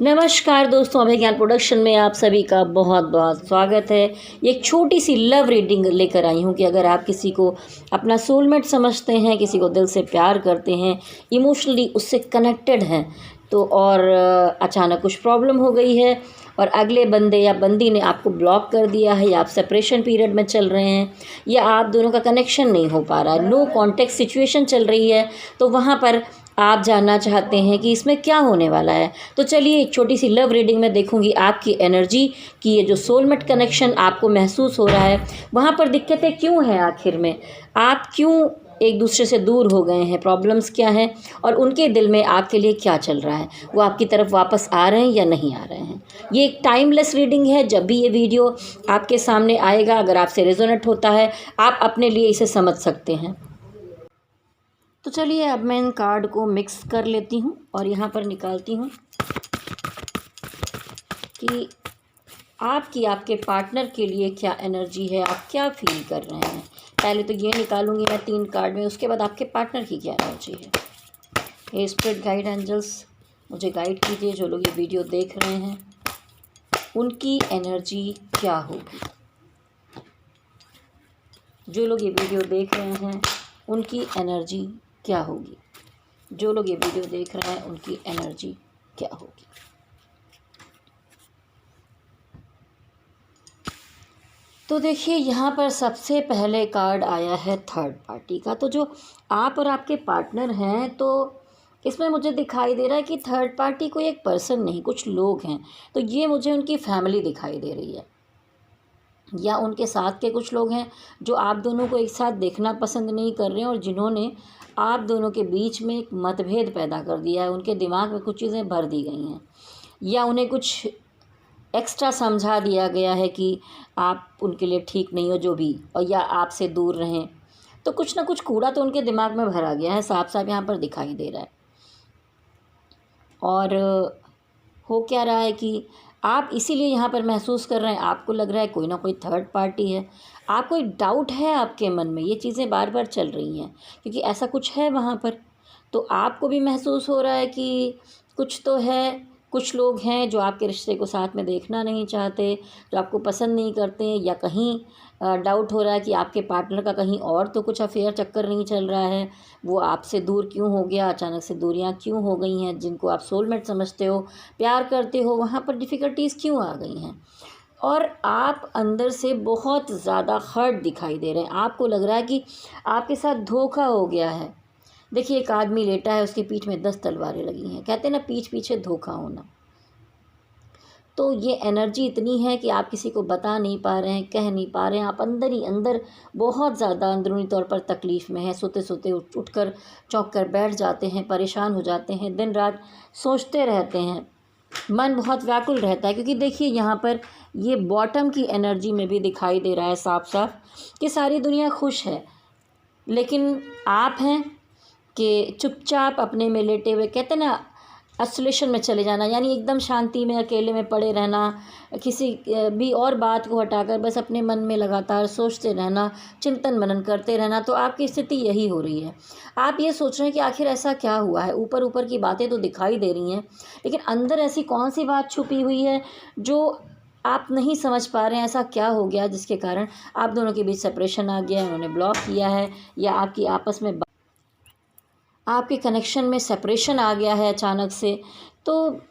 नमस्कार दोस्तों, अभय ज्ञान प्रोडक्शन में आप सभी का बहुत बहुत स्वागत है। ये एक छोटी सी लव रीडिंग लेकर आई हूँ कि अगर आप किसी को अपना सोलमेट समझते हैं, किसी को दिल से प्यार करते हैं, इमोशनली उससे कनेक्टेड हैं, तो और अचानक कुछ प्रॉब्लम हो गई है और अगले बंदे या बंदी ने आपको ब्लॉक कर दिया है, या आप सेपरेशन पीरियड में चल रहे हैं, या आप दोनों का कनेक्शन नहीं हो पा रहा है, नो कॉन्टेक्ट सिचुएशन चल रही है, तो वहाँ पर आप जानना चाहते हैं कि इसमें क्या होने वाला है। तो चलिए एक छोटी सी लव रीडिंग में देखूंगी आपकी एनर्जी की ये जो सोलमेट कनेक्शन आपको महसूस हो रहा है, वहाँ पर दिक्कतें क्यों हैं, आखिर में आप क्यों एक दूसरे से दूर हो गए हैं, प्रॉब्लम्स क्या हैं और उनके दिल में आपके लिए क्या चल रहा है, वो आपकी तरफ वापस आ रहे हैं या नहीं आ रहे हैं। ये एक टाइमलेस रीडिंग है। जब भी ये वीडियो आपके सामने आएगा, अगर आपसे रेजोनेट होता है, आप अपने लिए इसे समझ सकते हैं। तो चलिए अब मैं इन कार्ड को मिक्स कर लेती हूँ और यहाँ पर निकालती हूँ कि आपके पार्टनर के लिए क्या एनर्जी है, आप क्या फील कर रहे हैं। पहले तो ये निकालूंगी मैं 3 कार्ड में, उसके बाद आपके पार्टनर की क्या एनर्जी है। हे स्पिरिट गाइड एंजल्स, मुझे गाइड कीजिए। जो लोग ये वीडियो देख रहे हैं उनकी एनर्जी क्या होगी। जो लोग ये वीडियो देख रहे हैं उनकी एनर्जी क्या होगी। जो लोग ये वीडियो देख रहे हैं उनकी एनर्जी क्या होगी। तो देखिए यहाँ पर सबसे पहले कार्ड आया है थर्ड पार्टी का। तो जो आप और आपके पार्टनर हैं, तो इसमें मुझे दिखाई दे रहा है कि थर्ड पार्टी कोई एक पर्सन नहीं, कुछ लोग हैं। तो ये मुझे उनकी फैमिली दिखाई दे रही है, या उनके साथ के कुछ लोग हैं जो आप दोनों को एक साथ देखना पसंद नहीं कर रहे हैं और जिन्होंने आप दोनों के बीच में एक मतभेद पैदा कर दिया है। उनके दिमाग में कुछ चीज़ें भर दी गई हैं, या उन्हें कुछ एक्स्ट्रा समझा दिया गया है कि आप उनके लिए ठीक नहीं हो, जो भी, और या आपसे दूर रहें। तो कुछ ना कुछ कूड़ा तो उनके दिमाग में भरा गया है, साफ साफ यहाँ पर दिखाई दे रहा है। और हो क्या रहा है कि आप इसीलिए यहाँ पर महसूस कर रहे हैं, आपको लग रहा है कोई ना कोई थर्ड पार्टी है, आपको एक डाउट है आपके मन में, ये चीज़ें बार बार चल रही हैं क्योंकि ऐसा कुछ है वहाँ पर। तो आपको भी महसूस हो रहा है कि कुछ तो है, कुछ लोग हैं जो आपके रिश्ते को साथ में देखना नहीं चाहते, जो आपको पसंद नहीं करते, या कहीं डाउट हो रहा है कि आपके पार्टनर का कहीं और तो कुछ अफेयर चक्कर नहीं चल रहा है, वो आपसे दूर क्यों हो गया, अचानक से दूरियां क्यों हो गई हैं। जिनको आप सोलमेट समझते हो, प्यार करते हो, वहाँ पर डिफ़िकल्टीज़ क्यों आ गई हैं। और आप अंदर से बहुत ज़्यादा हर्ट दिखाई दे रहे हैं, आपको लग रहा है कि आपके साथ धोखा हो गया है। देखिए एक आदमी लेटा है, उसकी पीठ में 10 तलवारें लगी हैं, कहते हैं ना पीठ पीछे धोखा होना। तो ये एनर्जी इतनी है कि आप किसी को बता नहीं पा रहे हैं, कह नहीं पा रहे हैं, आप अंदर ही अंदर बहुत ज़्यादा अंदरूनी तौर पर तकलीफ़ में हैं। सोते सोते उठकर चौंक कर बैठ जाते हैं, परेशान हो जाते हैं, दिन रात सोचते रहते हैं, मन बहुत व्याकुल रहता है। क्योंकि देखिए यहाँ पर ये बॉटम की एनर्जी में भी दिखाई दे रहा है साफ साफ कि सारी दुनिया खुश है, लेकिन आप हैं कि चुपचाप अपने में लेटे हुए, कहते हैं ना आइसोलेशन में चले जाना, यानी एकदम शांति में अकेले में पड़े रहना, किसी भी और बात को हटाकर बस अपने मन में लगातार सोचते रहना, चिंतन मनन करते रहना। तो आपकी स्थिति यही हो रही है। आप ये सोच रहे हैं कि आखिर ऐसा क्या हुआ है। ऊपर ऊपर की बातें तो दिखाई दे रही हैं, लेकिन अंदर ऐसी कौन सी बात छुपी हुई है जो आप नहीं समझ पा रहे हैं। ऐसा क्या हो गया जिसके कारण आप दोनों के बीच सेपरेशन आ गया है, उन्होंने ब्लॉक किया है, या आपकी आपस में आपके कनेक्शन में सेपरेशन आ गया है अचानक से। तो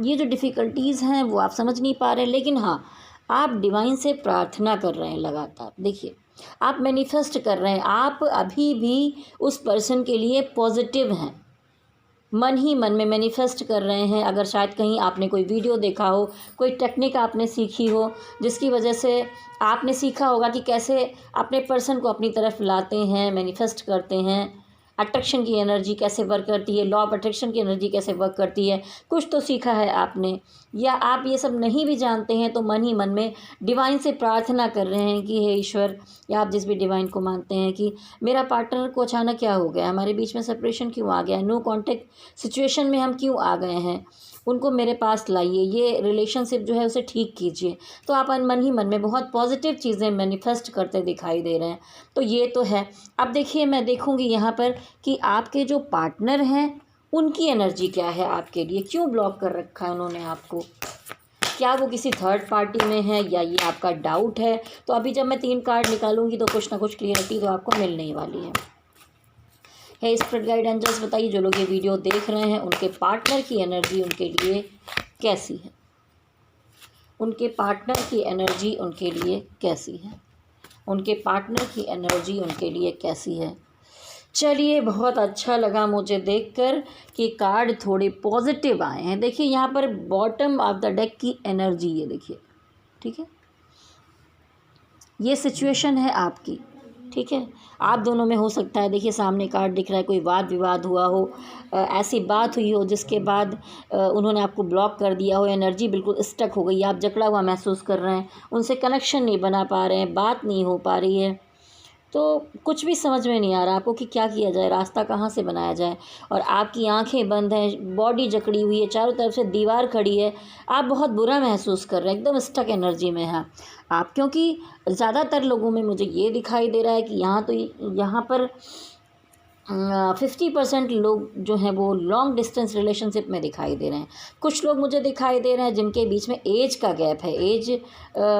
ये जो डिफ़िकल्टीज़ हैं वो आप समझ नहीं पा रहे हैं, लेकिन हाँ, आप डिवाइन से प्रार्थना कर रहे हैं लगातार। देखिए आप मैनिफेस्ट कर रहे हैं, आप अभी भी उस पर्सन के लिए पॉजिटिव हैं, मन ही मन में मैनिफेस्ट कर रहे हैं। अगर शायद कहीं आपने कोई वीडियो देखा हो, कोई टेक्निक आपने सीखी हो, जिसकी वजह से आपने सीखा होगा कि कैसे अपने पर्सन को अपनी तरफ लाते हैं, मैनिफेस्ट करते हैं, अट्रैक्शन की एनर्जी कैसे वर्क करती है, लॉ ऑफ अट्रैक्शन की एनर्जी कैसे वर्क करती है, कुछ तो सीखा है आपने। या आप ये सब नहीं भी जानते हैं तो मन ही मन में डिवाइन से प्रार्थना कर रहे हैं कि हे ईश्वर, या आप जिस भी डिवाइन को मानते हैं, कि मेरा पार्टनर को अचानक क्या हो गया, हमारे बीच में सेपरेशन क्यों आ गया, नो कॉन्टेक्ट सिचुएशन में हम क्यों आ गए हैं, उनको मेरे पास लाइए, ये रिलेशनशिप जो है उसे ठीक कीजिए। तो आप मन ही मन में बहुत पॉजिटिव चीज़ें मैनिफेस्ट करते दिखाई दे रहे हैं। तो ये तो है। अब देखिए मैं देखूँगी यहाँ पर कि आपके जो पार्टनर हैं उनकी एनर्जी क्या है आपके लिए, क्यों ब्लॉक कर रखा है उन्होंने आपको, क्या वो किसी थर्ड पार्टी में है या ये आपका डाउट है। तो अभी जब मैं 3 कार्ड निकालूंगी तो कुछ ना कुछ क्लियरिटी तो आपको मिलने ही वाली है स्पिरिट गाइड एंजल्स बताइए जो लोग ये वीडियो देख रहे हैं उनके पार्टनर की एनर्जी उनके लिए कैसी है, उनके पार्टनर की एनर्जी उनके लिए कैसी है, उनके पार्टनर की एनर्जी उनके लिए कैसी है। चलिए, बहुत अच्छा लगा मुझे देखकर कि कार्ड थोड़े पॉजिटिव आए हैं। देखिए यहाँ पर बॉटम ऑफ द डेक की एनर्जी, ये देखिए, ठीक है, ये सिचुएशन है आपकी, ठीक है, आप दोनों में हो सकता है। देखिए सामने कार्ड दिख रहा है, कोई वाद विवाद हुआ हो, ऐसी बात हुई हो जिसके बाद उन्होंने आपको ब्लॉक कर दिया हो, एनर्जी बिल्कुल स्टक हो गई, आप जकड़ा हुआ महसूस कर रहे हैं, उनसे कनेक्शन नहीं बना पा रहे हैं, बात नहीं हो पा रही है, तो कुछ भी समझ में नहीं आ रहा आपको कि क्या किया जाए, रास्ता कहाँ से बनाया जाए। और आपकी आंखें बंद हैं, बॉडी जकड़ी हुई है, चारों तरफ से दीवार खड़ी है, आप बहुत बुरा महसूस कर रहे हैं, एकदम स्टक एनर्जी में हैं आप। क्योंकि ज़्यादातर लोगों में मुझे ये दिखाई दे रहा है कि यहाँ पर 50% लोग जो हैं वो लॉन्ग डिस्टेंस रिलेशनशिप में दिखाई दे रहे हैं। कुछ लोग मुझे दिखाई दे रहे हैं जिनके बीच में एज का गैप है, एज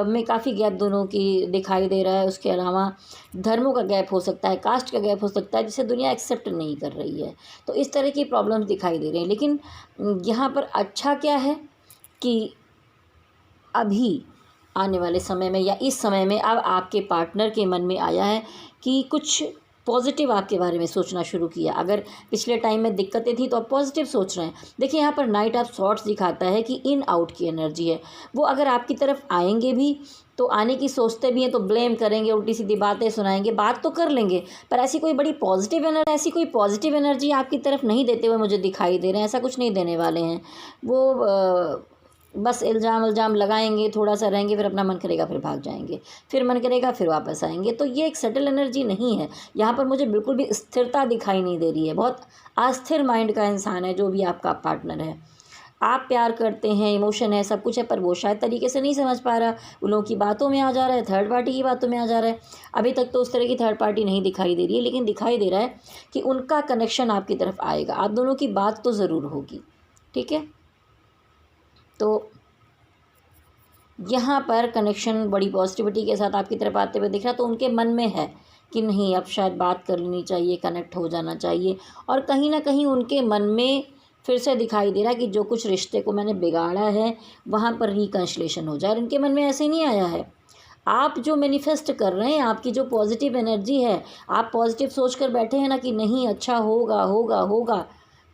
में काफ़ी गैप दोनों की दिखाई दे रहा है। उसके अलावा धर्मों का गैप हो सकता है, कास्ट का गैप हो सकता है, जिसे दुनिया एक्सेप्ट नहीं कर रही है। तो इस तरह की प्रॉब्लम्स दिखाई दे रही हैं। लेकिन यहाँ पर अच्छा क्या है कि अभी आने वाले समय में या इस समय में अब आपके पार्टनर के मन में आया है कि कुछ पॉजिटिव आपके बारे में सोचना शुरू किया। अगर पिछले टाइम में दिक्कतें थी तो आप पॉजिटिव सोच रहे हैं। देखिए यहाँ पर नाइट ऑफ सॉर्ट्स दिखाता है कि इन आउट की एनर्जी है। वो अगर आपकी तरफ आएंगे भी तो आने की सोचते भी हैं तो ब्लेम करेंगे, उल्टी सीधी बातें सुनाएंगे, बात तो कर लेंगे पर ऐसी कोई पॉजिटिव एनर्जी आपकी तरफ नहीं देते हुए मुझे दिखाई दे रहे हैं। ऐसा कुछ नहीं देने वाले हैं वो। बस इल्ज़ाम लगाएंगे, थोड़ा सा रहेंगे, फिर अपना मन करेगा फिर भाग जाएंगे, फिर मन करेगा फिर वापस आएंगे। तो ये एक सेटल एनर्जी नहीं है। यहाँ पर मुझे बिल्कुल भी स्थिरता दिखाई नहीं दे रही है। बहुत अस्थिर माइंड का इंसान है जो भी आपका पार्टनर है। आप प्यार करते हैं, इमोशन है, सब कुछ है, पर वो शायद तरीके से नहीं समझ पा रहा, उन लोगों की बातों में आ जा रहा है, थर्ड पार्टी की बातों में आ जा रहा है। अभी तक तो उस तरह की थर्ड पार्टी नहीं दिखाई दे रही है, लेकिन दिखाई दे रहा है कि उनका कनेक्शन आपकी तरफ आएगा, आप दोनों की बात तो ज़रूर होगी, ठीक है। तो यहाँ पर कनेक्शन बड़ी पॉजिटिविटी के साथ आपकी तरफ आते हुए दिख रहा, तो उनके मन में है कि नहीं अब शायद बात कर लेनी चाहिए, कनेक्ट हो जाना चाहिए। और कहीं ना कहीं उनके मन में फिर से दिखाई दे रहा है कि जो कुछ रिश्ते को मैंने बिगाड़ा है वहाँ पर रिकंसिलेशन हो जाए। और इनके मन में ऐसे नहीं आया है। आप जो मैनिफेस्ट कर रहे हैं, आपकी जो पॉजिटिव एनर्जी है, आप पॉजिटिव सोच कर बैठे हैं ना कि नहीं अच्छा होगा होगा होगा,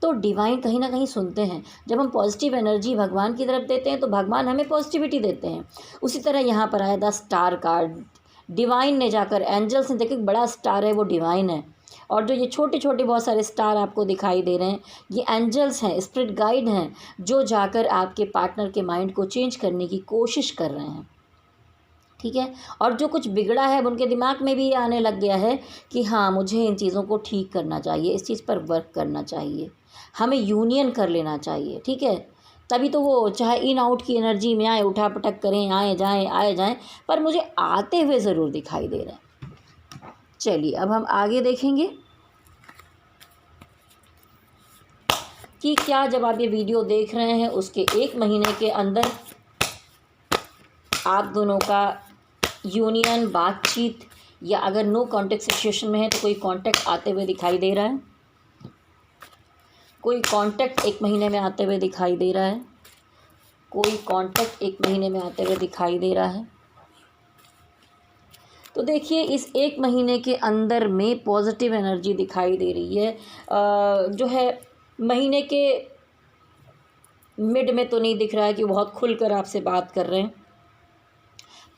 तो डिवाइन कहीं ना कहीं सुनते हैं। जब हम पॉजिटिव एनर्जी भगवान की तरफ देते हैं तो भगवान हमें पॉजिटिविटी देते हैं। उसी तरह यहाँ पर आया 10 स्टार कार्ड, डिवाइन ने जाकर एंजल्स ने देखा बड़ा स्टार है वो डिवाइन है, और जो ये छोटे छोटे बहुत सारे स्टार आपको दिखाई दे रहे हैं ये एंजल्स हैं, स्पिरिट गाइड हैं, जो जाकर आपके पार्टनर के माइंड को चेंज करने की कोशिश कर रहे हैं, ठीक है। और जो कुछ बिगड़ा है उनके दिमाग में भी आने लग गया है कि हाँ मुझे इन चीज़ों को ठीक करना चाहिए, इस चीज़ पर वर्क करना चाहिए, हमें यूनियन कर लेना चाहिए, ठीक है। तभी तो वो चाहे इन आउट की एनर्जी में आए, उठा पटक करें, आए जाएं, पर मुझे आते हुए ज़रूर दिखाई दे रहे हैं। चलिए अब हम आगे देखेंगे कि क्या जब आप ये वीडियो देख रहे हैं उसके 1 महीने के अंदर आप दोनों का यूनियन, बातचीत, या अगर नो कॉन्टेक्ट सिचुएशन में है तो कोई कॉन्टेक्ट आते हुए दिखाई दे रहा है, कोई कांटेक्ट 1 महीने में आते हुए दिखाई दे रहा है, कोई कांटेक्ट 1 महीने में आते हुए दिखाई दे रहा है। तो देखिए इस 1 महीने के अंदर में पॉजिटिव एनर्जी दिखाई दे रही है। जो है महीने के मिड में तो नहीं दिख रहा है कि बहुत खुलकर आपसे बात कर रहे हैं,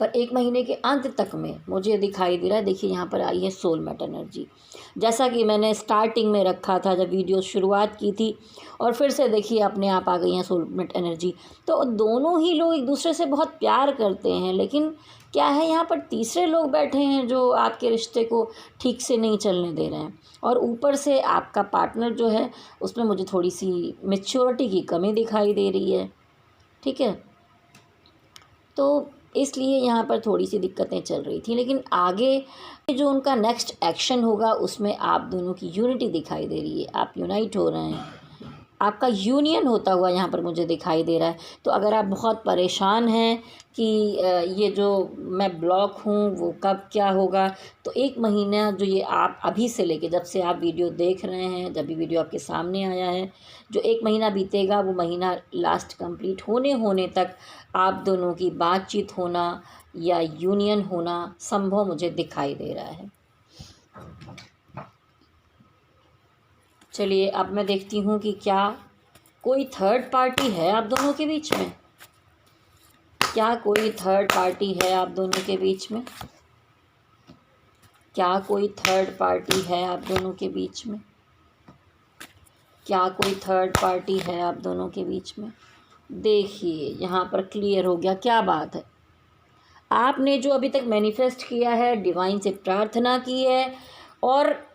पर 1 महीने के अंत तक में मुझे दिखाई दे रहा है। देखिए यहाँ पर आई है सोलमेट एनर्जी, जैसा कि मैंने स्टार्टिंग में रखा था जब वीडियो शुरुआत की थी, और फिर से देखिए अपने आप आ गई हैं सोलमेट एनर्जी। तो दोनों ही लोग एक दूसरे से बहुत प्यार करते हैं, लेकिन क्या है यहाँ पर तीसरे लोग बैठे हैं जो आपके रिश्ते को ठीक से नहीं चलने दे रहे हैं। और ऊपर से आपका पार्टनर जो है उसमें मुझे थोड़ी सी मैच्योरिटी की कमी दिखाई दे रही है, ठीक है। तो इसलिए यहाँ पर थोड़ी सी दिक्कतें चल रही थी, लेकिन आगे जो उनका नेक्स्ट एक्शन होगा उसमें आप दोनों की यूनिटी दिखाई दे रही है, आप यूनाइट हो रहे हैं, आपका यूनियन होता हुआ यहाँ पर मुझे दिखाई दे रहा है। तो अगर आप बहुत परेशान हैं कि ये जो मैं ब्लॉक हूँ वो कब क्या होगा, तो 1 महीना जो ये आप अभी से लेके जब से आप वीडियो देख रहे हैं, जब भी वीडियो आपके सामने आया है, जो 1 महीना बीतेगा वो महीना लास्ट कंप्लीट होने तक आप दोनों की बातचीत होना या यूनियन होना संभव मुझे दिखाई दे रहा है। चलिए अब मैं देखती हूँ कि क्या कोई थर्ड पार्टी है आप दोनों के बीच में। क्या कोई थर्ड पार्टी है आप दोनों के बीच में? क्या कोई थर्ड पार्टी है आप दोनों के बीच में? क्या कोई थर्ड पार्टी है आप दोनों के बीच में? देखिए यहाँ पर क्लियर हो गया। क्या बात है, आपने जो अभी तक मैनिफेस्ट किया है, डिवाइन से प्रार्थना की है, और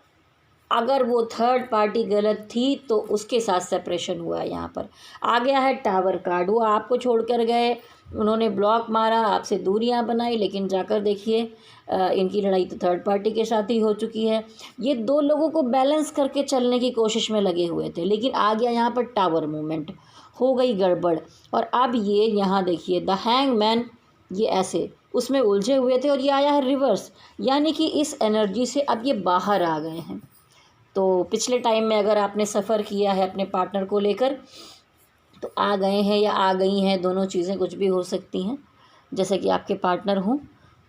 अगर वो थर्ड पार्टी गलत थी तो उसके साथ सेपरेशन हुआ है। यहाँ पर आ गया है टावर कार्ड। वो आपको छोड़कर गए, उन्होंने ब्लॉक मारा, आपसे दूरियां बनाई, लेकिन जाकर देखिए इनकी लड़ाई तो थर्ड पार्टी के साथ ही हो चुकी है। ये 2 लोगों को बैलेंस करके चलने की कोशिश में लगे हुए थे, लेकिन आ गया यहाँ पर टावर मूवमेंट, हो गई गड़बड़। और अब ये यहाँ देखिए द हैंगमैन, ये ऐसे उसमें उलझे हुए थे और ये आया है रिवर्स, यानी कि इस एनर्जी से अब ये बाहर आ गए हैं। तो पिछले टाइम में अगर आपने सफ़र किया है अपने पार्टनर को लेकर, तो आ गए हैं या आ गई हैं, दोनों चीज़ें कुछ भी हो सकती हैं, जैसे कि आपके पार्टनर हों।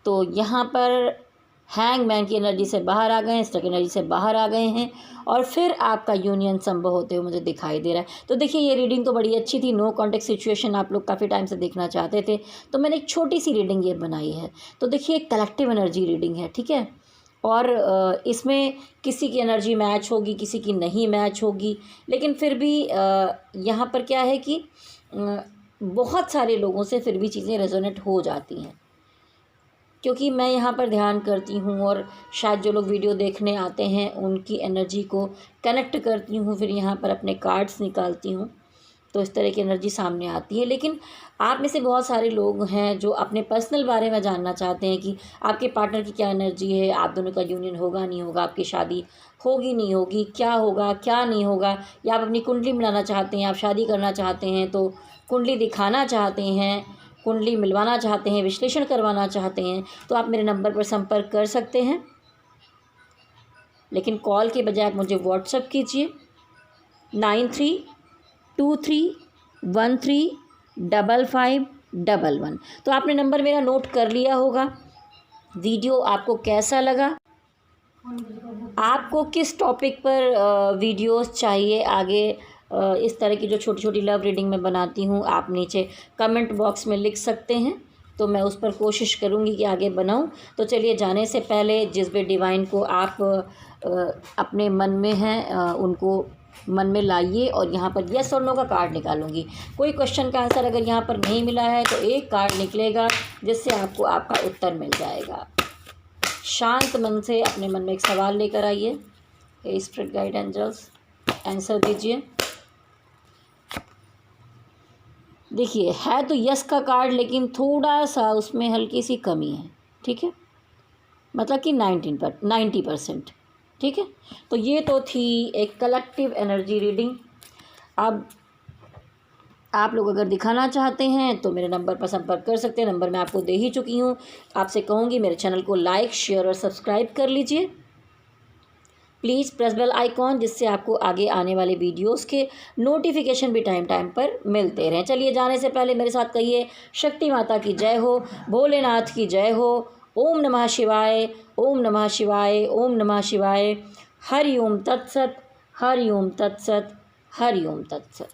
तो यहाँ पर हैंगमैन की एनर्जी से बाहर आ गए हैं, स्टक एनर्जी से बाहर आ गए हैं, और फिर आपका यूनियन संभव होते हुए मुझे दिखाई दे रहा है। तो देखिए ये रीडिंग तो बड़ी अच्छी थी, नो कॉन्टेक्ट सिचुएशन आप लोग काफ़ी टाइम से देखना चाहते थे, तो मैंने एक छोटी सी रीडिंग ये बनाई है। तो देखिए कलेक्टिव एनर्जी रीडिंग है, ठीक है, और इसमें किसी की एनर्जी मैच होगी, किसी की नहीं मैच होगी, लेकिन फिर भी यहाँ पर क्या है कि बहुत सारे लोगों से फिर भी चीज़ें रेजोनेट हो जाती हैं, क्योंकि मैं यहाँ पर ध्यान करती हूँ और शायद जो लोग वीडियो देखने आते हैं उनकी एनर्जी को कनेक्ट करती हूँ, फिर यहाँ पर अपने कार्ड्स निकालती हूँ, तो इस तरह की एनर्जी सामने आती है। लेकिन आप में से बहुत सारे लोग हैं जो अपने पर्सनल बारे में जानना चाहते हैं कि आपके पार्टनर की क्या एनर्जी है, आप दोनों का यूनियन होगा नहीं होगा, आपकी शादी होगी नहीं होगी, क्या होगा क्या नहीं होगा, या आप अपनी कुंडली मिलाना चाहते हैं, आप शादी करना चाहते हैं तो कुंडली दिखाना चाहते हैं, कुंडली मिलवाना चाहते हैं, विश्लेषण करवाना चाहते हैं, तो आप मेरे नंबर पर संपर्क कर सकते हैं। लेकिन कॉल के बजाय आप मुझे व्हाट्सएप कीजिए 9323135511। तो आपने नंबर मेरा नोट कर लिया होगा। वीडियो आपको कैसा लगा, आपको किस टॉपिक पर वीडियोस चाहिए आगे, इस तरह की जो छोटी छोटी लव रीडिंग मैं बनाती हूँ, आप नीचे कमेंट बॉक्स में लिख सकते हैं, तो मैं उस पर कोशिश करूँगी कि आगे बनाऊँ। तो चलिए जाने से पहले जिस भी डिवाइन को आप अपने मन में हैं उनको मन में लाइए, और यहाँ पर यस और नो का कार्ड निकालूंगी। कोई क्वेश्चन का आंसर अगर यहाँ पर नहीं मिला है तो एक कार्ड निकलेगा जिससे आपको आपका उत्तर मिल जाएगा। शांत मन से अपने मन में एक सवाल लेकर आइए। हे स्पिरिट गाइड एंजल्स, आंसर दीजिए। देखिए है तो यस का कार्ड, लेकिन थोड़ा सा उसमें हल्की सी कमी है, ठीक है, मतलब कि 90%, ठीक है। तो ये तो थी एक कलेक्टिव एनर्जी रीडिंग। अब आप लोग अगर दिखाना चाहते हैं तो मेरे नंबर पर संपर्क कर सकते हैं, नंबर मैं आपको दे ही चुकी हूँ। आपसे कहूँगी मेरे चैनल को लाइक शेयर और सब्सक्राइब कर लीजिए। प्लीज़ प्रेस बेल आइकॉन, जिससे आपको आगे आने वाले वीडियोस के नोटिफिकेशन भी टाइम टाइम पर मिलते रहें। चलिए जाने से पहले मेरे साथ कहिए शक्ति माता की जय हो, भोलेनाथ की जय हो, ओम नमः शिवाय, ओम नमः शिवाय, ओम नमः शिवाय। हरि ओम तत्सत, हरि ओम तत्सत, हरि ओम तत्सत।